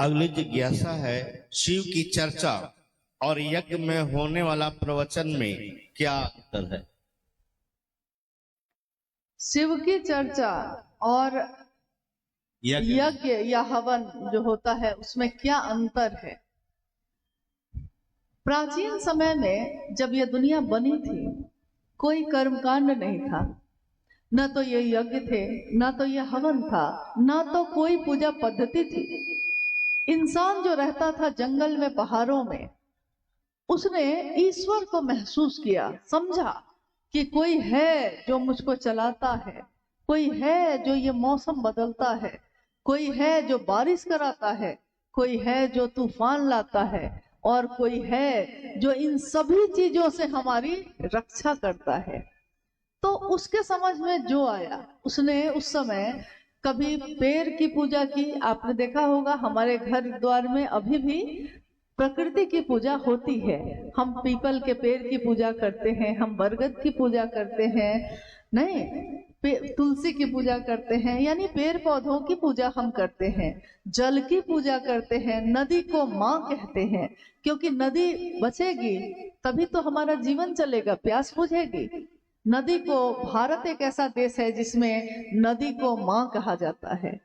अगली जिज्ञासा है, शिव की चर्चा और यज्ञ में होने वाला प्रवचन में क्या अंतर है? शिव की चर्चा और यज्ञ या हवन जो होता है उसमें क्या अंतर है? प्राचीन समय में जब यह दुनिया बनी थी, कोई कर्मकांड नहीं था, न तो ये यज्ञ थे, न तो ये हवन था, न तो कोई पूजा पद्धति थी। इंसान जो रहता था जंगल में, पहाड़ों में, उसने ईश्वर को महसूस किया, समझा कि कोई है जो मुझको चलाता है, कोई है जो ये मौसम बदलता है, कोई है जो बारिश कराता है, कोई है जो तूफान लाता है, और कोई है जो इन सभी चीजों से हमारी रक्षा करता है। तो उसके समझ में जो आया, उसने उस समय कभी पेड़ की पूजा की। आपने देखा होगा हमारे घर द्वार में अभी भी प्रकृति की पूजा होती है। हम पीपल के पेड़ की पूजा करते हैं, हम बरगद की पूजा करते हैं, नहीं, तुलसी की पूजा करते हैं, यानी पेड़ पौधों की पूजा हम करते हैं। जल की पूजा करते हैं, नदी को माँ कहते हैं, क्योंकि नदी बचेगी तभी तो हमारा जीवन चलेगा, प्यास बुझेगी। नदी को, भारत एक ऐसा देश है जिसमें नदी को माँ कहा जाता है।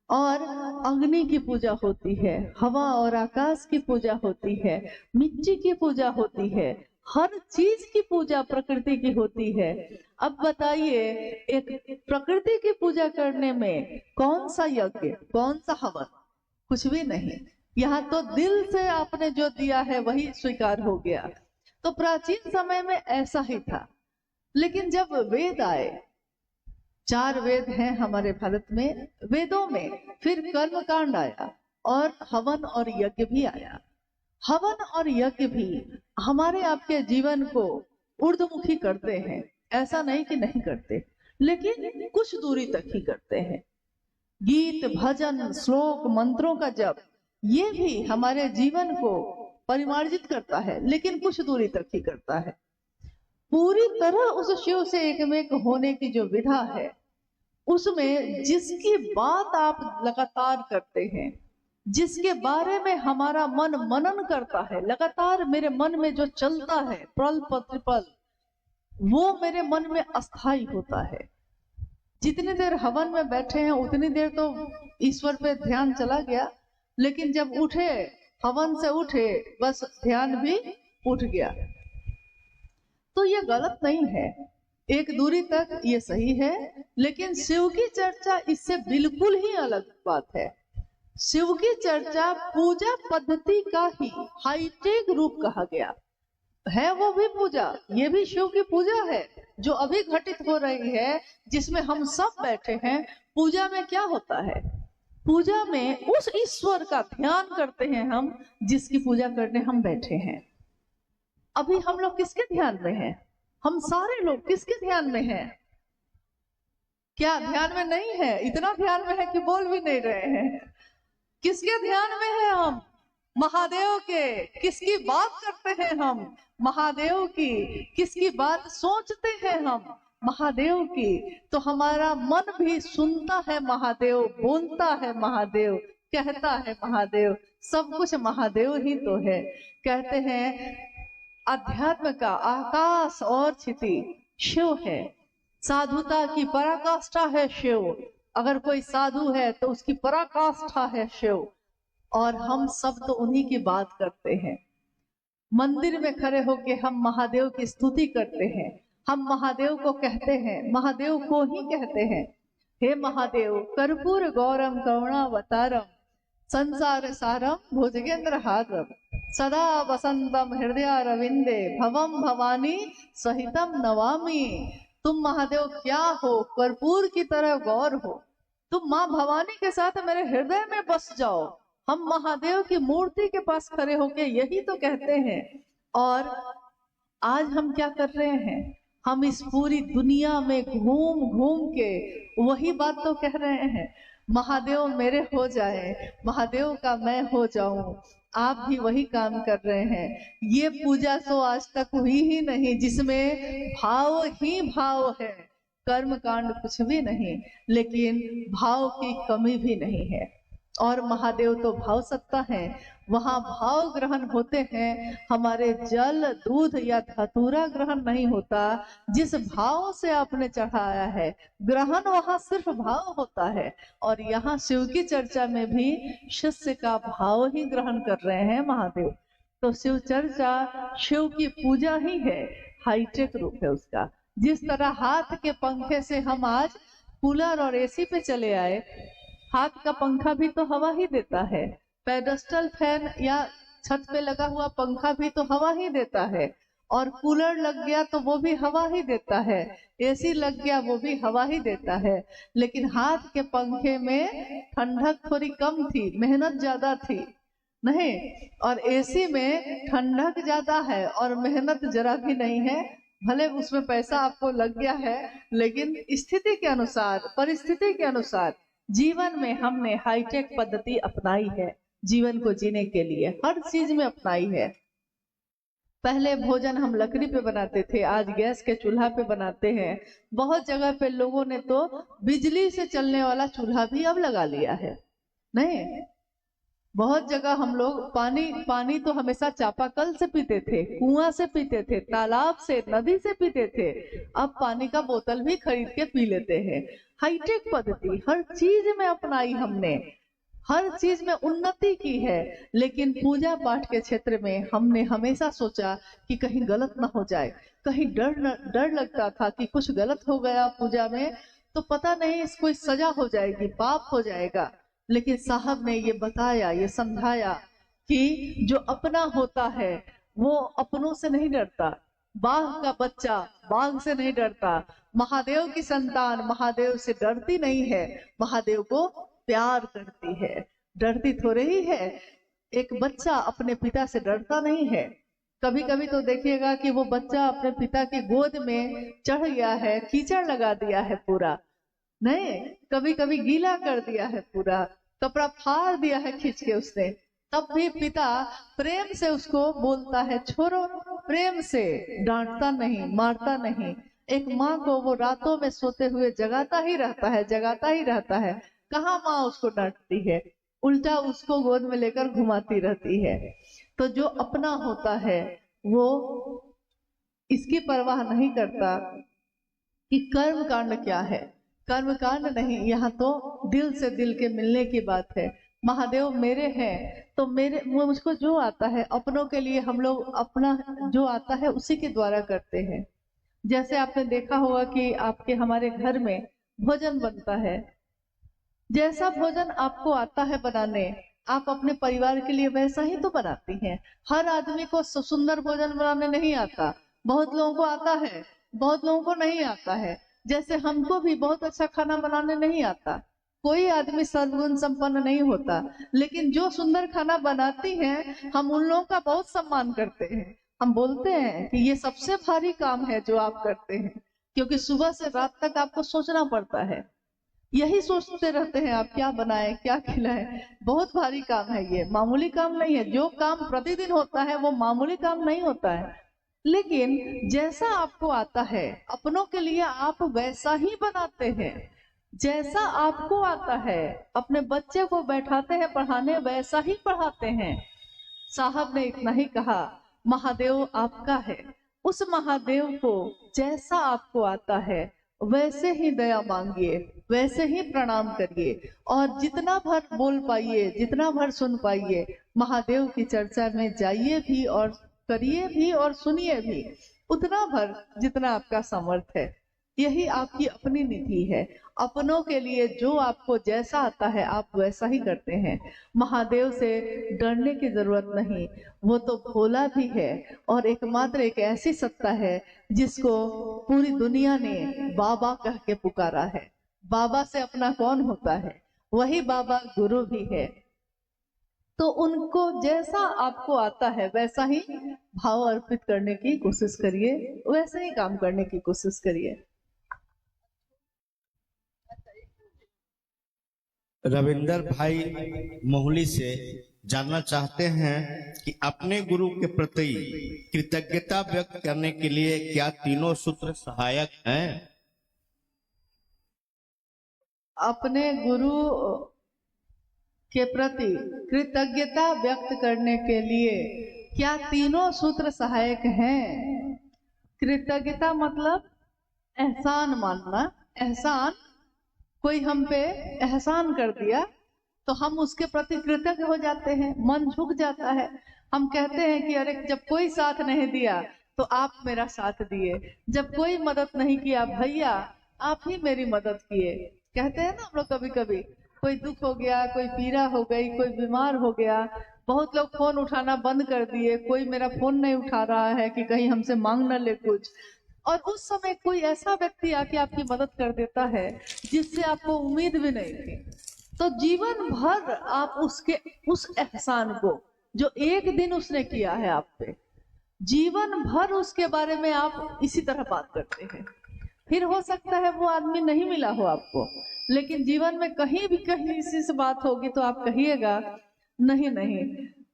और अग्नि की पूजा होती है, हवा और आकाश की पूजा होती है, मिट्टी की पूजा होती है, हर चीज की पूजा प्रकृति की होती है। अब बताइए, एक प्रकृति की पूजा करने में कौन सा यज्ञ, कौन सा हवन? कुछ भी नहीं। यहाँ तो दिल से आपने जो दिया है वही स्वीकार हो गया। तो प्राचीन समय में ऐसा ही था। लेकिन जब वेद आए, 4 वेद हैं हमारे भारत में, वेदों में फिर कर्म कांड आया और हवन और यज्ञ भी आया। हवन और यज्ञ भी हमारे आपके जीवन को ऊर्ध्वमुखी करते हैं, ऐसा नहीं कि नहीं करते, लेकिन कुछ दूरी तक ही करते हैं। गीत, भजन, श्लोक, मंत्रों का जप, ये भी हमारे जीवन को परिमार्जित करता है, लेकिन कुछ दूरी तक ही करता है। पूरी तरह उस शिव से एकमेक होने की जो विधा है, उसमें जिसकी बात आप लगातार करते हैं, जिसके बारे में हमारा मन मनन करता है, लगातार मेरे मन में जो चलता है पल प्रतिपल, वो मेरे मन में अस्थाई होता है। जितनी देर हवन में बैठे हैं उतनी देर तो ईश्वर पे ध्यान चला गया, लेकिन जब उठे, हवन से उठे, बस ध्यान भी उठ गया। तो ये गलत नहीं है, एक दूरी तक ये सही है, लेकिन शिव की चर्चा इससे बिल्कुल ही अलग बात है। शिव की चर्चा पूजा पद्धति का ही हाईटेक रूप कहा गया है। वो भी पूजा, ये भी शिव की पूजा है जो अभी घटित हो रही है, जिसमें हम सब बैठे हैं। पूजा में क्या होता है? पूजा में उस ईश्वर का ध्यान करते हैं हम, जिसकी पूजा करने हम बैठे हैं। अभी हम लोग किसके ध्यान में हैं? हम सारे लोग किसके ध्यान में हैं? क्या ध्यान में नहीं है? इतना ध्यान में है कि बोल भी नहीं रहे हैं। किसके ध्यान में है हम? महादेव के। किसकी बात करते हैं हम? महादेव की। किसकी बात सोचते हैं हम? महादेव की। तो हमारा मन भी सुनता है महादेव, बोलता है महादेव, कहता है महादेव, सब कुछ महादेव ही तो है। कहते हैं अध्यात्म का आकाश और क्षिति शिव है, साधुता की पराकाष्ठा है शिव। अगर कोई साधु है तो उसकी पराकाष्ठा है शिव, और हम सब तो उन्हीं की बात करते हैं। मंदिर में खड़े होके हम महादेव की स्तुति करते हैं, हम महादेव को कहते हैं, महादेव को ही कहते हैं, हे महादेव कर्पूर गौरम करुणावतारम संसार सारम भुजगेंद्र हारम सदा वसंतम हृदय रविंदे भवम भवानी सहितम नवामी। तुम महादेव क्या हो? कर्पूर की तरह गौर हो। तुम माँ भवानी के साथ मेरे हृदय में बस जाओ। हम महादेव की मूर्ति के पास खड़े होके यही तो कहते हैं। और आज हम क्या कर रहे हैं? हम इस पूरी दुनिया में घूम घूम के वही बात तो कह रहे हैं, महादेव मेरे हो जाए, महादेव का मैं हो जाऊं। आप भी वही काम कर रहे हैं। ये पूजा तो आज तक हुई ही नहीं जिसमें भाव ही भाव है, कर्म कांड कुछ भी नहीं, लेकिन भाव की कमी भी नहीं है। और महादेव तो भाव सत्ता है, वहां भाव ग्रहण होते हैं, हमारे जल दूध या धतूरा ग्रहण नहीं होता। जिस भाव से आपने चढ़ाया है ग्रहण वहां सिर्फ भाव होता है। और यहाँ शिव की चर्चा में भी शिष्य का भाव ही ग्रहण कर रहे हैं महादेव। तो शिव चर्चा शिव की पूजा ही है, हाईटेक रूप है उसका। जिस तरह हाथ के पंखे से हम आज कूलर और एसी पे चले आए, हाथ का पंखा भी तो हवा ही देता है, पेडेस्टल फैन या छत पे लगा हुआ पंखा भी तो हवा ही देता है, और कूलर लग गया तो वो भी हवा ही देता है, एसी लग गया वो भी हवा ही देता है। लेकिन हाथ के पंखे में ठंडक थोड़ी कम थी, मेहनत ज्यादा थी नहीं, और एसी में ठंडक ज्यादा है और मेहनत जरा भी नहीं है। भले उसमें पैसा आपको लग गया है, लेकिन स्थिति के अनुसार, परिस्थिति के अनुसार जीवन में हमने हाईटेक पद्धति अपनाई है। जीवन को जीने के लिए हर चीज में अपनाई है। पहले भोजन हम लकड़ी पे बनाते थे, आज गैस के चूल्हा पे बनाते हैं। बहुत जगह पे लोगों ने तो बिजली से चलने वाला चूल्हा भी अब लगा लिया है नहीं। बहुत जगह हम लोग पानी तो हमेशा चापाकल से पीते थे, कुआं से पीते थे, तालाब से, नदी से पीते थे। अब पानी का बोतल भी खरीद के पी लेते हैं। हाईटेक पद्धति हर चीज में अपनाई हमने, हर चीज में उन्नति की है। लेकिन पूजा पाठ के क्षेत्र में हमने हमेशा सोचा कि कहीं गलत ना हो जाए, कहीं डर लगता था कि कुछ गलत हो गया पूजा में तो पता नहीं कोई सजा हो जाएगी, पाप हो जाएगा। लेकिन साहब ने ये बताया, ये समझाया कि जो अपना होता है वो अपनों से नहीं डरता। बाघ का बच्चा बाघ से नहीं डरता, महादेव की संतान महादेव से डरती नहीं है, महादेव को प्यार करती है, डरती थोड़े ही है। एक बच्चा अपने पिता से डरता नहीं है। कभी कभी तो देखिएगा कि वो बच्चा अपने पिता की गोद में चढ़ गया है, कीचड़ लगा दिया है पूरा, नहीं, कभी कभी गीला कर दिया है, पूरा कपड़ा फाड़ दिया है खींच के उसने, तब भी पिता प्रेम से उसको बोलता है छोड़ो, प्रेम से, डांटता नहीं, मारता नहीं। एक माँ को वो रातों में सोते हुए जगाता ही रहता है, जगाता ही रहता है। कहाँ माँ उसको डांटती है, उल्टा उसको गोद में लेकर घुमाती रहती है। तो जो अपना होता है वो इसकी परवाह नहीं करता कि कर्म कांड क्या है। कर्म कांड नहीं, यहाँ तो दिल से दिल के मिलने की बात है। महादेव मेरे हैं तो मेरे मुझको जो आता है अपनों के लिए हम लोग अपना जो आता है उसी के द्वारा करते हैं। जैसे आपने देखा होगा कि आपके हमारे घर में भोजन बनता है, जैसा भोजन आपको आता है बनाने आप अपने परिवार के लिए वैसा ही तो बनाती हैं। हर आदमी को सुंदर भोजन बनाने नहीं आता, बहुत लोगों को आता है, बहुत लोगों को नहीं आता है। जैसे हमको भी बहुत अच्छा खाना बनाने नहीं आता, कोई आदमी सर्वगुण संपन्न नहीं होता, लेकिन जो सुंदर खाना बनाती हैं हम उन लोगों का बहुत सम्मान करते हैं। हम बोलते हैं कि ये सबसे भारी काम है जो आप करते हैं, क्योंकि सुबह से रात तक आपको सोचना पड़ता है, यही सोचते रहते हैं आप क्या बनाए क्या खिलाए। बहुत भारी काम है ये, मामूली काम नहीं है। जो काम प्रतिदिन होता है वो मामूली काम नहीं होता है। लेकिन जैसा आपको आता है अपनों के लिए आप वैसा ही बनाते हैं, जैसा आपको आता है अपने बच्चे को बैठाते हैं पढ़ाने वैसा ही पढ़ाते हैं। साहब ने इतना ही कहा, महादेव आपका है, उस महादेव को जैसा आपको आता है वैसे ही दया मांगिए, वैसे ही प्रणाम करिए, और जितना भर बोल पाइए, जितना भर सुन पाइए, महादेव की चर्चा में जाइए भी और करिए भी और सुनिए भी, उतना भर जितना आपका सामर्थ्य है। यही आपकी अपनी निधि है। अपनों के लिए जो आपको जैसा आता है आप वैसा ही करते हैं। महादेव से डरने की जरूरत नहीं, वो तो भोला भी है और एकमात्र एक ऐसी सत्ता है जिसको पूरी दुनिया ने बाबा कह के पुकारा है। बाबा से अपना कौन होता है, वही बाबा गुरु भी है। तो उनको जैसा आपको आता है वैसा ही भाव अर्पित करने की कोशिश करिए, वैसे ही काम करने की कोशिश करिए। रविंदर भाई मोहली से जानना चाहते हैं कि अपने गुरु के प्रति कृतज्ञता व्यक्त करने के लिए क्या तीनों सूत्र सहायक हैं? अपने गुरु के प्रति कृतज्ञता व्यक्त करने के लिए क्या तीनों सूत्र सहायक हैं? कृतज्ञता मतलब एहसान मानना। एहसान, कोई हम पे एहसान कर दिया तो हम उसके प्रति कृतज्ञ हो जाते हैं, मन झुक जाता है। हम कहते हैं कि अरे जब कोई साथ नहीं दिया तो आप मेरा साथ दिए, जब कोई मदद नहीं किया भैया आप ही मेरी मदद किए। कहते हैं ना हम लोग कभी कभी, कोई दुख हो गया, कोई पीड़ा हो गई, कोई बीमार हो गया, बहुत लोग फोन उठाना बंद कर दिए, कोई मेरा फोन नहीं उठा रहा है कि कहीं हमसे मांग न ले कुछ, और उस समय कोई ऐसा व्यक्ति आके आपकी मदद कर देता है जिससे आपको उम्मीद भी नहीं थी, तो जीवन भर आप उसके उस एहसान को जो एक दिन उसने किया है आप पे, जीवन भर उसके बारे में आप इसी तरह बात करते हैं। फिर हो सकता है वो आदमी नहीं मिला हो आपको, लेकिन जीवन में कहीं भी कहीं इसी से बात होगी तो आप कहिएगा नहीं नहीं,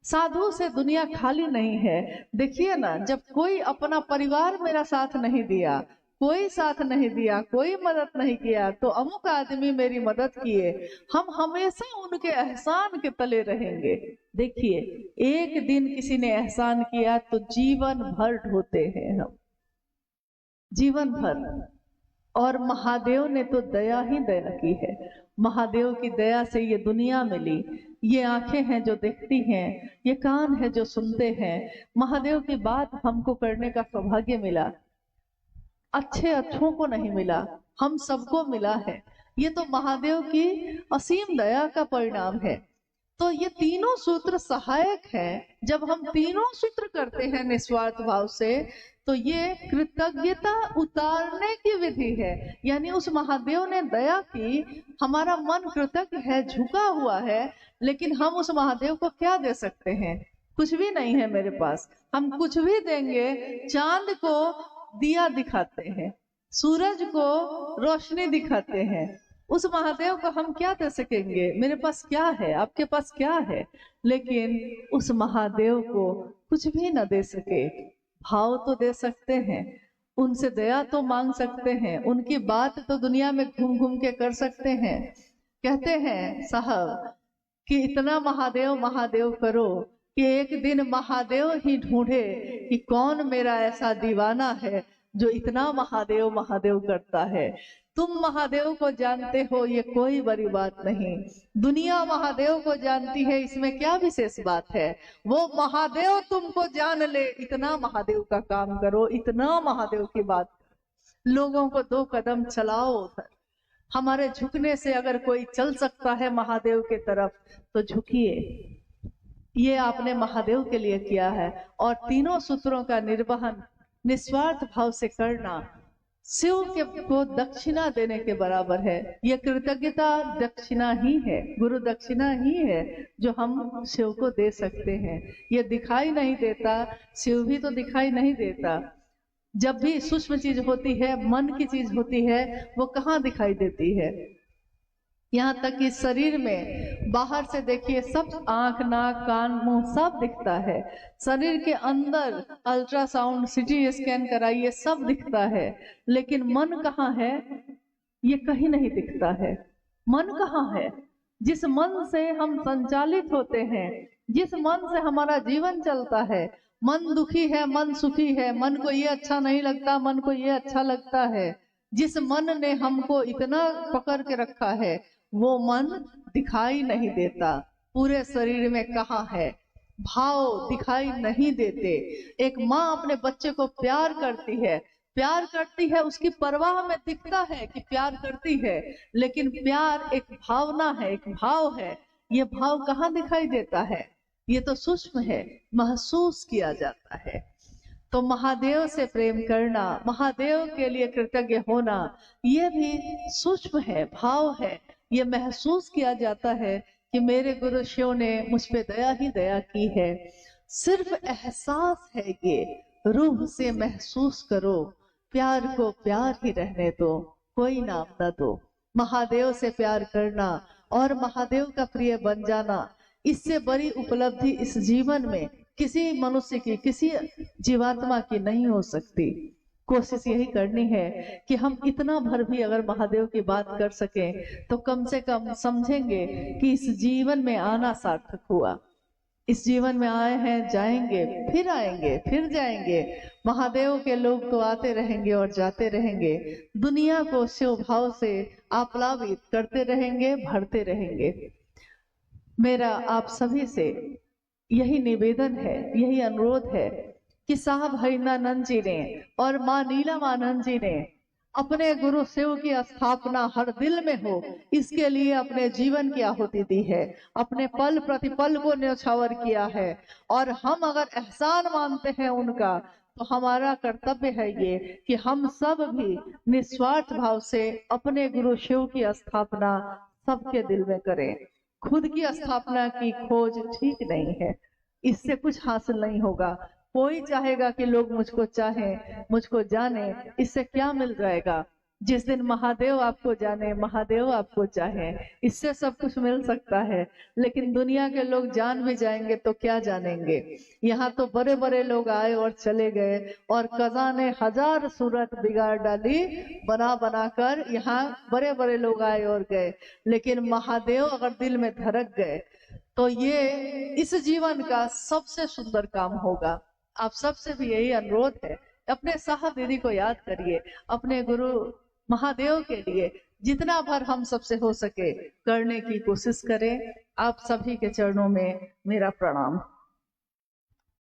साधु से दुनिया खाली नहीं है। देखिए ना, जब कोई अपना परिवार मेरा साथ नहीं दिया, कोई साथ नहीं दिया, कोई मदद नहीं किया, तो अमुक आदमी मेरी मदद किए, हम हमेशा उनके एहसान के तले रहेंगे। देखिए, एक दिन किसी ने एहसान किया तो जीवन भर ढोते हैं हम, जीवन भर। और महादेव ने तो दया ही दया की है। महादेव की दया से ये दुनिया मिली, ये आंखें हैं जो देखती हैं, ये कान है जो सुनते हैं। महादेव की बात हमको करने का सौभाग्य मिला, अच्छों को नहीं मिला, हम सबको मिला है। ये तो महादेव की असीम दया का परिणाम है। तो ये तीनों सूत्र सहायक हैं। जब हम तीनों सूत्र करते हैं निस्वार्थ भाव से, तो ये कृतज्ञता उतारने की विधि है। यानी उस महादेव ने दया की, हमारा मन कृतज्ञ है, झुका हुआ है, लेकिन हम उस महादेव को क्या दे सकते हैं? कुछ भी नहीं है मेरे पास। हम कुछ भी देंगे, चांद को दिया दिखाते हैं, सूरज को रोशनी दिखाते हैं, उस महादेव को हम क्या दे सकेंगे? मेरे पास क्या है, आपके पास क्या है? लेकिन उस महादेव को कुछ भी न दे सके, भाव तो दे सकते हैं, उनसे दया तो मांग सकते हैं, उनकी बात तो दुनिया में घूम घूम के कर सकते हैं। कहते हैं साहब कि इतना महादेव महादेव करो कि एक दिन महादेव ही ढूंढे कि कौन मेरा ऐसा दीवाना है जो इतना महादेव महादेव करता है। तुम महादेव को जानते हो, ये कोई बड़ी बात नहीं। दुनिया महादेव को जानती है, इसमें क्या विशेष बात है? वो महादेव तुमको जान ले, इतना महादेव का काम करो, इतना महादेव की बात। लोगों को 2 कदम चलाओ उधर। हमारे झुकने से अगर कोई चल सकता है महादेव के तरफ तो झुकिए। ये आपने महादेव के लिए किया है। और तीनों सूत्रों का निर्वहन निस्वार्थ भाव से करना शिव के को दक्षिणा देने के बराबर है। ये कृतज्ञता दक्षिणा ही है, गुरु दक्षिणा ही है जो हम शिव को दे सकते हैं। ये दिखाई नहीं देता, शिव भी तो दिखाई नहीं देता। जब भी सूक्ष्म चीज होती है, मन की चीज होती है, वो कहाँ दिखाई देती है? यहाँ तक कि शरीर में बाहर से देखिए सब, आंख नाक कान मुंह सब दिखता है। शरीर के अंदर अल्ट्रासाउंड सीटी स्कैन कराइए, सब दिखता है, लेकिन मन कहाँ है? ये कहीं नहीं दिखता है। मन कहाँ है? जिस मन से हम संचालित होते हैं, जिस मन से हमारा जीवन चलता है, मन दुखी है, मन सुखी है, मन को ये अच्छा नहीं लगता, मन को ये अच्छा लगता है, जिस मन ने हमको इतना पकड़ के रखा है, वो मन दिखाई नहीं देता। पूरे शरीर में कहाँ है? भाव दिखाई नहीं देते। एक माँ अपने बच्चे को प्यार करती है, प्यार करती है, उसकी परवाह में दिखता है कि प्यार करती है, लेकिन प्यार एक भावना है, एक भाव है। ये भाव कहाँ दिखाई देता है? ये तो सूक्ष्म है, महसूस किया जाता है। तो महादेव से प्रेम करना, महादेव के लिए कृतज्ञ होना, ये भी सूक्ष्म है, भाव है। ये महसूस किया जाता है कि मेरे गुरु शिव ने मुझ पे दया ही दया की है। सिर्फ एहसास है, ये रूह से महसूस करो। प्यार को प्यार ही रहने दो, कोई नाम न दो। महादेव से प्यार करना और महादेव का प्रिय बन जाना, इससे बड़ी उपलब्धि इस जीवन में किसी मनुष्य की, किसी जीवात्मा की नहीं हो सकती। कोशिश यही करनी है कि हम इतना भर भी अगर महादेव की बात कर सकें तो कम से कम समझेंगे कि इस जीवन में आना सार्थक हुआ। इस जीवन में आए हैं, जाएंगे, फिर आएंगे, फिर जाएंगे। महादेव के लोग तो आते रहेंगे और जाते रहेंगे। दुनिया को शिव भाव से आप्लावित करते रहेंगे, भरते रहेंगे। मेरा आप सभी से यही निवेदन है, यही अनुरोध है कि साहब हरिनानंद जी ने और माँ नीलमानंद जी ने अपने गुरु शिव की स्थापना हर दिल में हो, इसके लिए अपने जीवन की आहुति दी है, अपने पल प्रतिपल को न्यौछावर किया है। और हम अगर एहसान मानते हैं उनका, तो हमारा कर्तव्य है ये कि हम सब भी निस्वार्थ भाव से अपने गुरु शिव की स्थापना सबके दिल में करें। खुद की स्थापना की खोज ठीक नहीं है, इससे कुछ हासिल नहीं होगा। कोई चाहेगा कि लोग मुझको चाहें, मुझको जाने, इससे क्या मिल जाएगा? जिस दिन महादेव आपको जाने, महादेव आपको चाहे, इससे सब कुछ मिल सकता है। लेकिन दुनिया के लोग जान भी जाएंगे तो क्या जानेंगे? यहाँ तो बड़े बड़े लोग आए और चले गए, और कज़ा ने हजार सूरत बिगाड़ डाली बना बना कर। यहाँ बड़े बड़े लोग आए और गए, लेकिन महादेव अगर दिल में धड़क गए तो ये इस जीवन का सबसे सुंदर काम होगा। आप सबसे भी यही अनुरोध है, अपने साहब दीदी को याद करिए, अपने गुरु महादेव के लिए जितना भर हम सबसे हो सके करने की कोशिश करें। आप सभी के चरणों में मेरा प्रणाम।